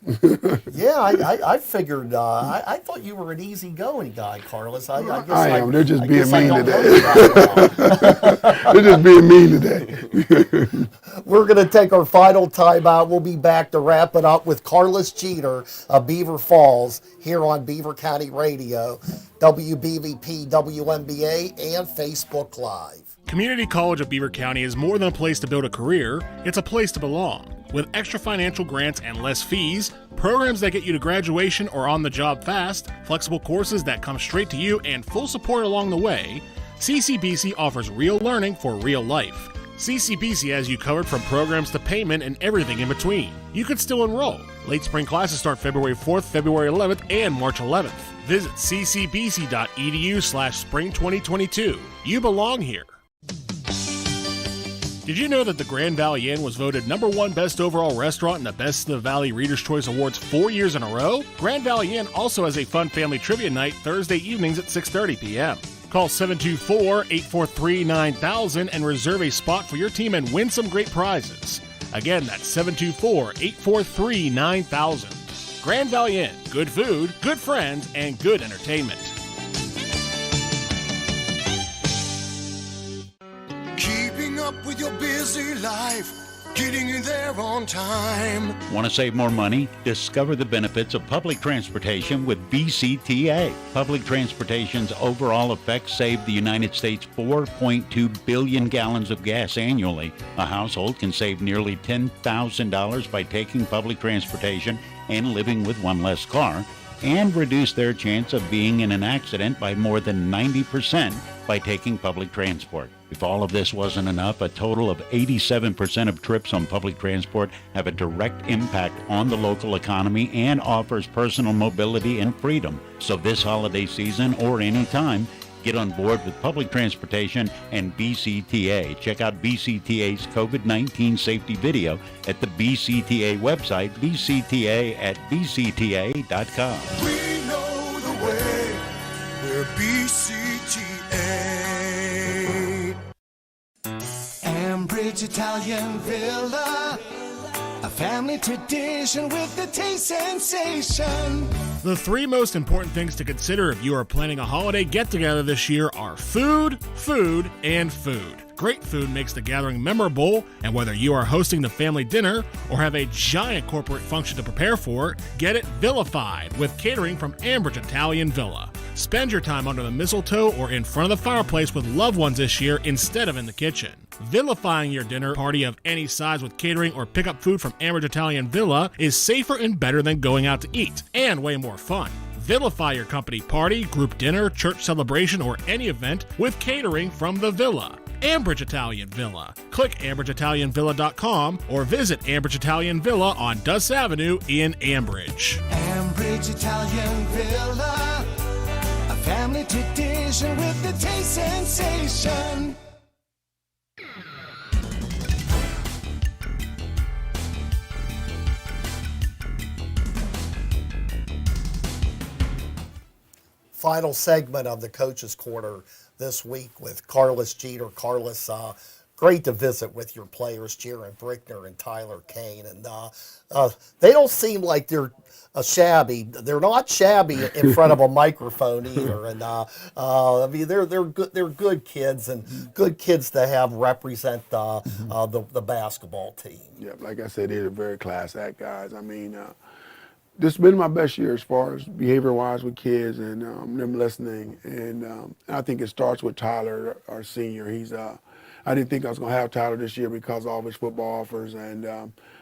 Yeah, I figured. I thought you were an easygoing guy, Carlos. I guess I am. They're just being mean today. They're just being mean today. We're going to take our final timeout. We'll be back to wrap it up with Carlos Jeter of Beaver Falls here on Beaver County Radio, WBVP, WMBA, and Facebook Live. Community College of Beaver County is more than a place to build a career, it's a place to belong. With extra financial grants and less fees, programs that get you to graduation or on the job fast, flexible courses that come straight to you, and full support along the way, CCBC offers real learning for real life. CCBC has you covered from programs to payment and everything in between. You could still enroll. Late spring classes start February 4th, February 11th, and March 11th. Visit ccbc.edu/spring2022. You belong here. Did you know that the Grand Valley Inn was voted #1 best overall restaurant in the Best of the Valley Reader's Choice Awards 4 years in a row? Grand Valley Inn also has a fun family trivia night Thursday evenings at 6:30 p.m. Call 724-843-9000 and reserve a spot for your team and win some great prizes. Again, that's 724-843-9000. Grand Valley Inn, good food, good friends, and good entertainment. Keeping up with your busy life, getting you there on time. Want to save more money? Discover the benefits of public transportation with BCTA. Public transportation's overall effects save the United States 4.2 billion gallons of gas annually. A household can save nearly $10,000 by taking public transportation and living with one less car, and reduce their chance of being in an accident by more than 90% by taking public transport. If all of this wasn't enough, a total of 87% of trips on public transport have a direct impact on the local economy and offers personal mobility and freedom. So this holiday season or any time, get on board with public transportation and BCTA. Check out BCTA's COVID-19 safety video at the BCTA website, bcta@bcta.com. We know the way. We're BCTA. Ambridge Italian Villa, a family tradition with the taste sensation. The 3 most important things to consider if you are planning a holiday get-together this year are food, food, and food. Great food makes the gathering memorable, and whether you are hosting the family dinner or have a giant corporate function to prepare for, get it vilified with catering from Ambridge Italian Villa. Spend your time under the mistletoe or in front of the fireplace with loved ones this year instead of in the kitchen. Vilifying your dinner party of any size with catering or pick up food from Ambridge Italian Villa is safer and better than going out to eat, and way more fun. Vilify your company party, group dinner, church celebration, or any event with catering from the Villa. Ambridge Italian Villa. Click AmbridgeItalianVilla.com or visit Ambridge Italian Villa on Duss Avenue in Ambridge. Ambridge Italian Villa, a family tradition with the taste sensation. Final segment of the Coach's Corner this week with Carlos Jeter. Carlos, great to visit with your players, Jaren, Brickner, and Tyler Kane. And they don't seem like they're shabby. They're not shabby in front of a microphone either. And I mean, they're good. They're good kids and good kids to have represent the basketball team. Yeah, like I said, they're very class act guys. I mean, this has been my best year as far as behavior-wise with kids and them listening. And I think it starts with Tyler, our senior. I didn't think I was going to have Tyler this year because of all his football offers, and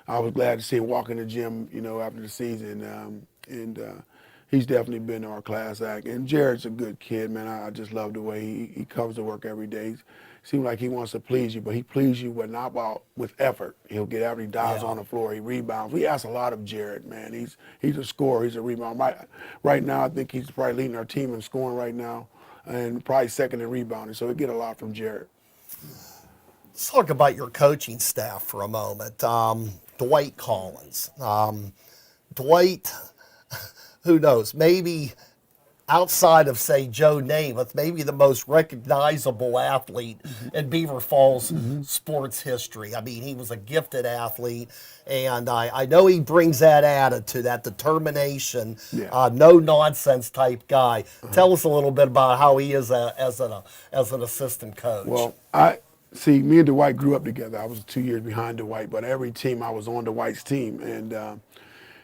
I was glad to see him walk in the gym, after the season. He's definitely been our class act. And Jared's a good kid, man. I just love the way he comes to work every day. Seems like he wants to please you, but he pleases you with effort. He'll get after, he dives on the floor, he rebounds. We ask a lot of Jared, man. He's a scorer, he's a rebounder. Right now, I think he's probably leading our team in scoring right now, and probably second in rebounding. So we get a lot from Jared. Let's talk about your coaching staff for a moment. Dwight Collins. Dwight, who knows, maybe outside of, say, Joe Namath, maybe the most recognizable athlete in Beaver Falls sports history. I mean, he was a gifted athlete, and I know he brings that attitude, that determination, no-nonsense type guy. Tell us a little bit about how he is as an assistant coach. Well, me and Dwight grew up together. I was 2 years behind Dwight, but every team I was on Dwight's team, and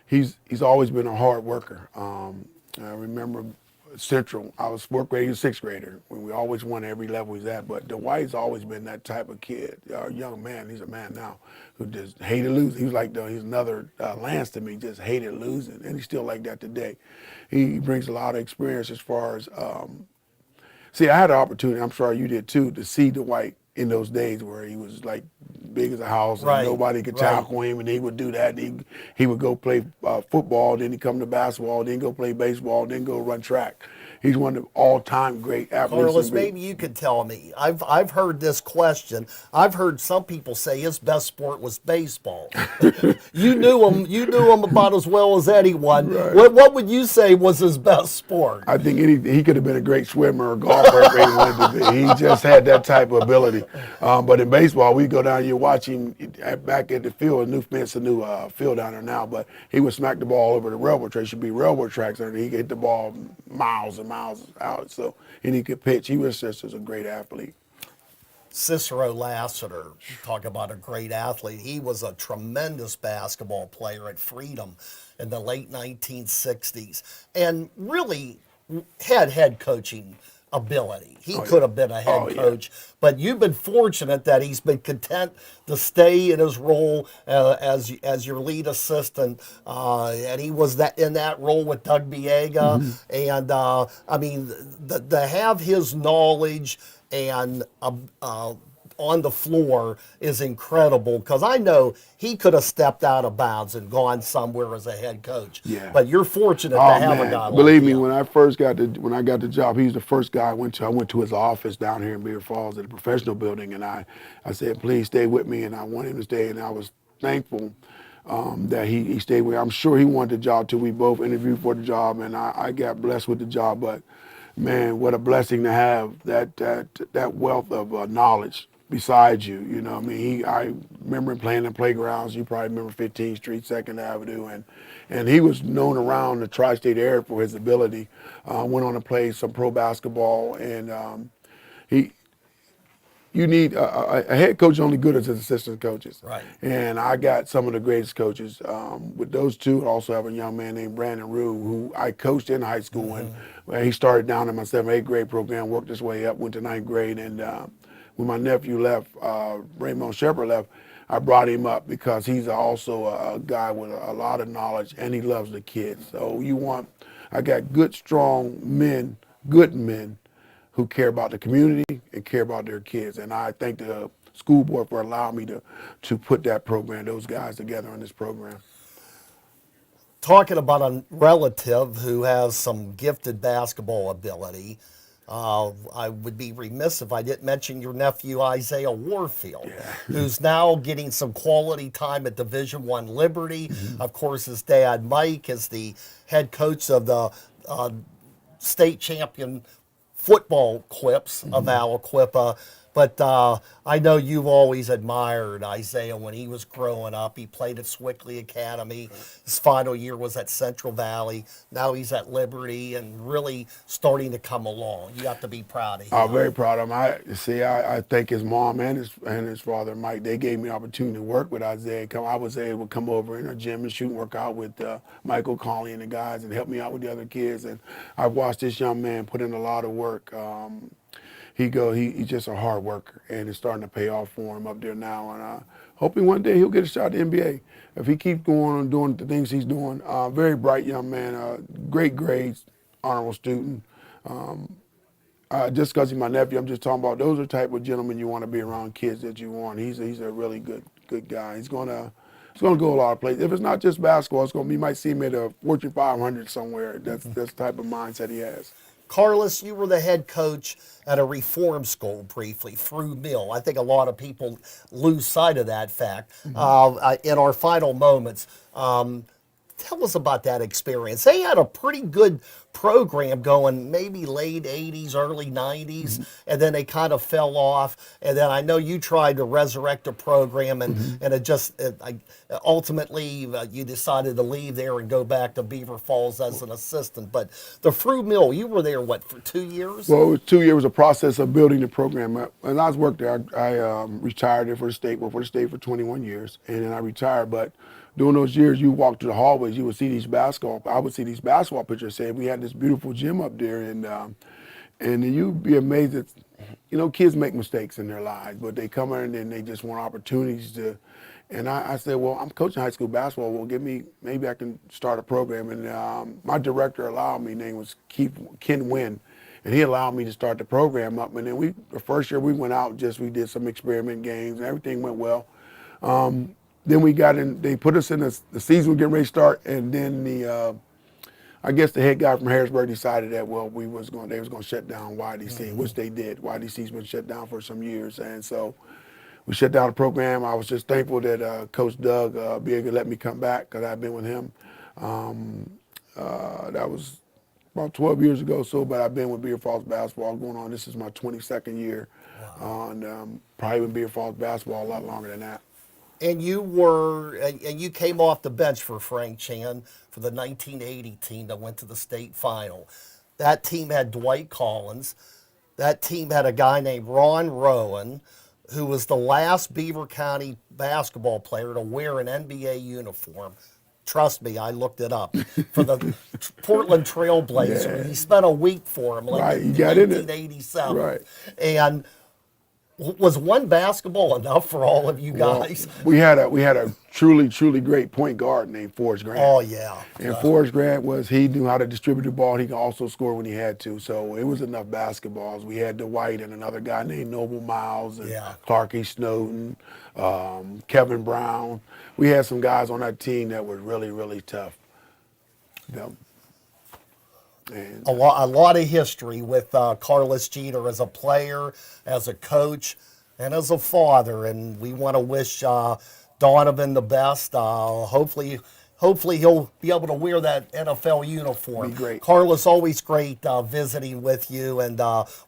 he's always been a hard worker. I remember Central, I was 4th grader, he was 6th grader, when we always won every level he's at. But Dwight's always been that type of kid, a young man. He's a man now who just hated losing. He was like, he's another Lance to me, just hated losing, and he's still like that today. He brings a lot of experience as far as, I had an opportunity, I'm sure you did too, to see Dwight in those days where he was like big as a house and Right, nobody could right. tackle him, and he would do that. He would go play football, then he'd come to basketball, then go play baseball, then go run track. He's one of the all-time great athletes. Carlos, maybe you could tell me. I've heard this question. I've heard some people say his best sport was baseball. You knew him about as well as anyone. Right. What would you say was his best sport? I think he could have been a great swimmer or golfer if he wanted to be. He just had that type of ability. But in baseball, we go down, you watch him back at the field, it's a new field down there now, but he would smack the ball over the railroad tracks. Should be railroad tracks, and he could hit the ball miles and miles out. So, and he could pitch. He was just a great athlete. Cicero Lassiter, talk about a great athlete. He was a tremendous basketball player at Freedom in the late 1960s and really had head coaching ability. He could have been a head coach, but you've been fortunate that he's been content to stay in his role as your lead assistant, and he was in that role with Doug Biega. And I mean, to have his knowledge and on the floor is incredible, because I know he could have stepped out of bounds and gone somewhere as a head coach. Yeah. But you're fortunate to have a guy like Believe me, him. when I got the job, he was the first guy I went to. I went to his office down here in Beaver Falls at the professional building, and I said, please stay with me, and I want him to stay, and I was thankful that he stayed with me. I'm sure he wanted the job too. We both interviewed for the job, and I got blessed with the job. But man, what a blessing to have that wealth of knowledge beside you. You know, I mean, I remember him playing in playgrounds. You probably remember 15th Street, 2nd Avenue, and he was known around the tri-state area for his ability. Went on to play some pro basketball, and you need a head coach only good as his assistant coaches. Right. And I got some of the greatest coaches. With those two, I also have a young man named Brandon Rue, who I coached in high school, and he started down in my 7th, 8th grade program, worked his way up, went to 9th grade, and when my nephew left, Raymond Shepard left, I brought him up because he's also a guy with a lot of knowledge, and he loves the kids. So I got good, strong men, good men, who care about the community and care about their kids. And I thank the school board for allowing me to put those guys together in this program. Talking about a relative who has some gifted basketball ability, I would be remiss if I didn't mention your nephew Isaiah Warfield, who's now getting some quality time at Division I Liberty. Of course, his dad Mike is the head coach of the state champion football Quips of Aliquippa. But I know you've always admired Isaiah when he was growing up. He played at Swickley Academy. His final year was at Central Valley. Now he's at Liberty and really starting to come along. You have to be proud of him. I'm very proud of him. I thank his mom and his father, Mike. They gave me the opportunity to work with Isaiah. I was able to come over in a gym and shoot and work out with Michael Colley and the guys and help me out with the other kids. And I've watched this young man put in a lot of work. He's just a hard worker, and it's starting to pay off for him up there now. And hoping one day he'll get a shot at the NBA. If he keeps going and doing the things he's doing, very bright young man, great grades, honorable student. Just because he's my nephew, I'm just talking about those are the type of gentlemen you want to be around, kids that you want. He's a really good guy. He's gonna go a lot of places. If it's not just basketball, you might see him at a Fortune 500 somewhere. That's the type of mindset he has. Carlos, you were the head coach at a reform school briefly, Frew Mill. I think a lot of people lose sight of that fact. In our final moments, tell us about that experience. They had a pretty good program going, maybe late 80s, early 90s, and then they kind of fell off. And then I know you tried to resurrect a program, and ultimately you decided to leave there and go back to Beaver Falls as an assistant. But the Frew Mill, you were there, for 2 years? Well, it was 2 years. It was a process of building the program. When I was working there, I retired there for the state, worked for the state for 21 years, and then I retired. But during those years, you walk through the hallways, you would see I would see these basketball pictures saying we had this beautiful gym up there, and you'd be amazed that, kids make mistakes in their lives, but they come in and they just want opportunities to, and I said, well, I'm coaching high school basketball, maybe I can start a program, and my director allowed me, name was Ken Wynn, and he allowed me to start the program up. And then the first year we went out, we did some experiment games, and everything went well. Then we got in. They put us in the season was getting ready to start, and then I guess the head guy from Harrisburg decided that they was going to shut down YDC, which they did. YDC's been shut down for some years, and so we shut down the program. I was just thankful that Coach Doug Biega let me come back because I've been with him. That was about 12 years ago, but I've been with Beaver Falls basketball going on. This is my 22nd year, and probably with Beaver Falls basketball a lot longer than that. And you came off the bench for Frank Chan for the 1980 team that went to the state final. That team had Dwight Collins. That team had a guy named Ron Rowan, who was the last Beaver County basketball player to wear an NBA uniform. Trust me, I looked it up. For the Portland Trail Blazers. Yeah. He spent a week for him, like in 1987. Right. And was one basketball enough for all of you guys? Well, we had a truly great point guard named Forrest Grant. Oh yeah. And Forrest Grant he knew how to distribute the ball. He could also score when he had to. So it was enough basketballs. We had Dwight and another guy named Noble Miles and Clarkie Snowden, Kevin Brown. We had some guys on that team that were really tough. And a lot of history with Carlos Jeter as a player, as a coach, and as a father. And we want to wish Donovan the best. Hopefully he'll be able to wear that NFL uniform. Be great. Carlos, always great visiting with you, and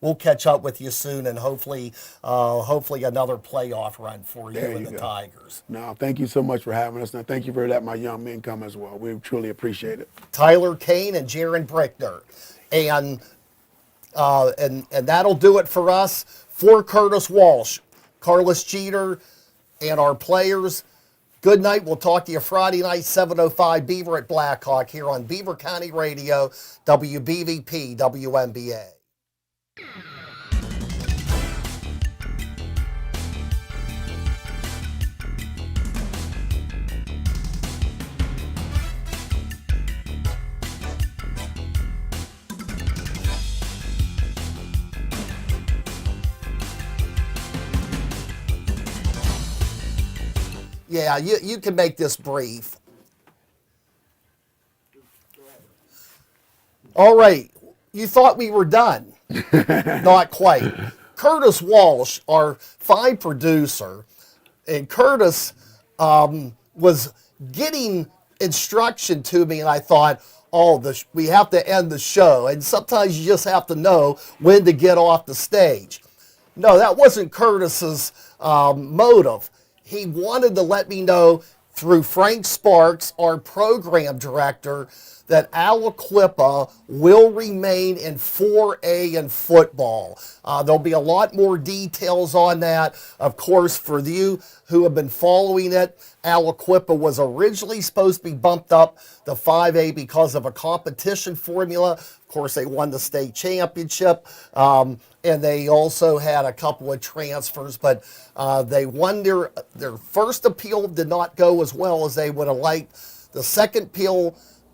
we'll catch up with you soon, and hopefully another playoff run for you and the Tigers. No, thank you so much for having us, and thank you for letting my young men come as well. We truly appreciate it. Tyler Kane and Jaren Brickner, and that'll do it for us. For Curtis Walsh, Carlos Jeter, and our players. Good night. We'll talk to you Friday night, 7:05, Beaver at Blackhawk here on Beaver County Radio, WBVP, WMBA. Yeah, you can make this brief. All right, you thought we were done. Not quite. Curtis Walsh, our fine producer, and Curtis was getting instruction to me, and I thought, we have to end the show. And sometimes you just have to know when to get off the stage. No, that wasn't Curtis's motive. He wanted to let me know through Frank Sparks, our program director, that Aliquippa will remain in 4A in football. There'll be a lot more details on that. Of course, for you who have been following it, Aliquippa was originally supposed to be bumped up to 5A because of a competition formula. Of course, they won the state championship, and they also had a couple of transfers, but they won their first appeal did not go as well as they would have liked. The second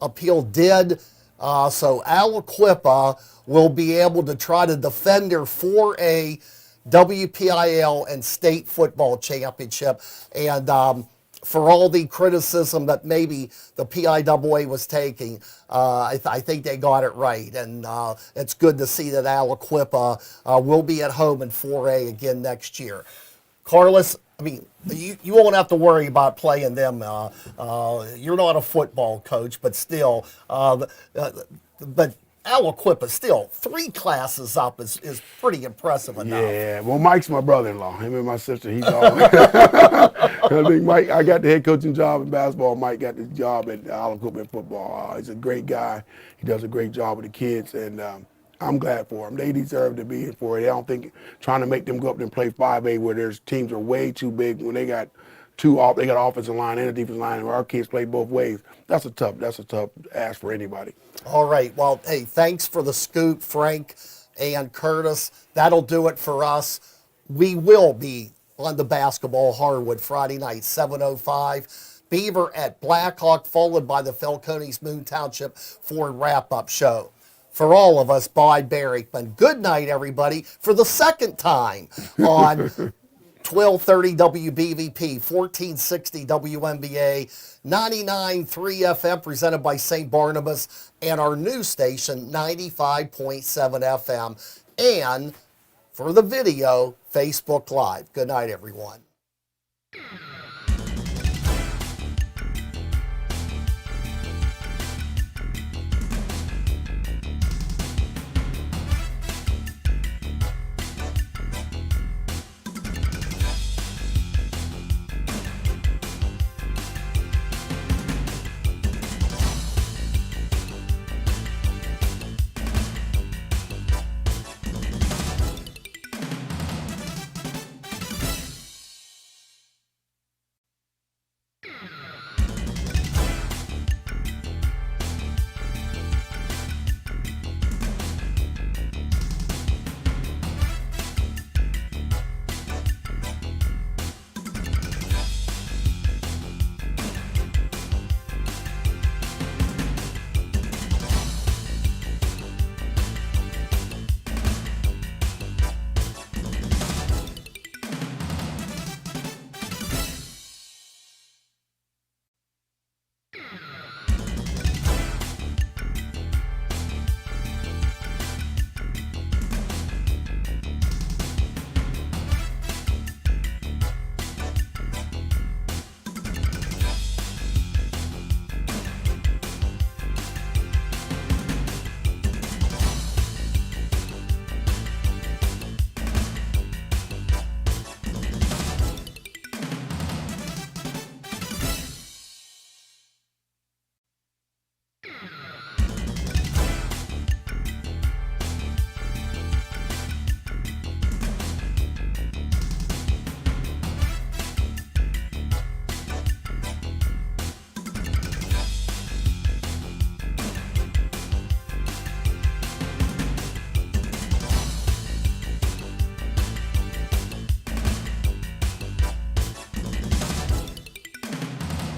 appeal did, so Aliquippa will be able to try to defend their 4A WPIL and state football championship. And for all the criticism that maybe the PIAA was taking, I think they got it right. And it's good to see that Aliquippa will be at home in 4A again next year. Carlos, I mean, you won't have to worry about playing them. You're not a football coach, but still, but Aliquippa still 3 classes up is pretty impressive enough. Yeah, well, Mike's my brother-in-law. Him and my sister, he's all. I think Mike, I got the head coaching job in basketball. Mike got the job at Aliquippa in football. He's a great guy. He does a great job with the kids, and I'm glad for them. They deserve to be in 4A. I don't think trying to make them go up there and play 5A where their teams are way too big when they got they got offensive line and a defensive line, and our kids play both ways. That's a tough ask for anybody. All right. Well, hey, thanks for the scoop, Frank and Curtis. That'll do it for us. We will be on the basketball hardwood Friday night, 7:05. Beaver at Blackhawk, followed by the Falcones Moon Township Ford wrap-up show. for all of us by Barrickman. Good night, everybody, for the second time on 1230 WBVP, 1460 WMBA, 99.3 FM, presented by St. Barnabas, and our new station, 95.7 FM, and for the video, Facebook Live. Good night, everyone.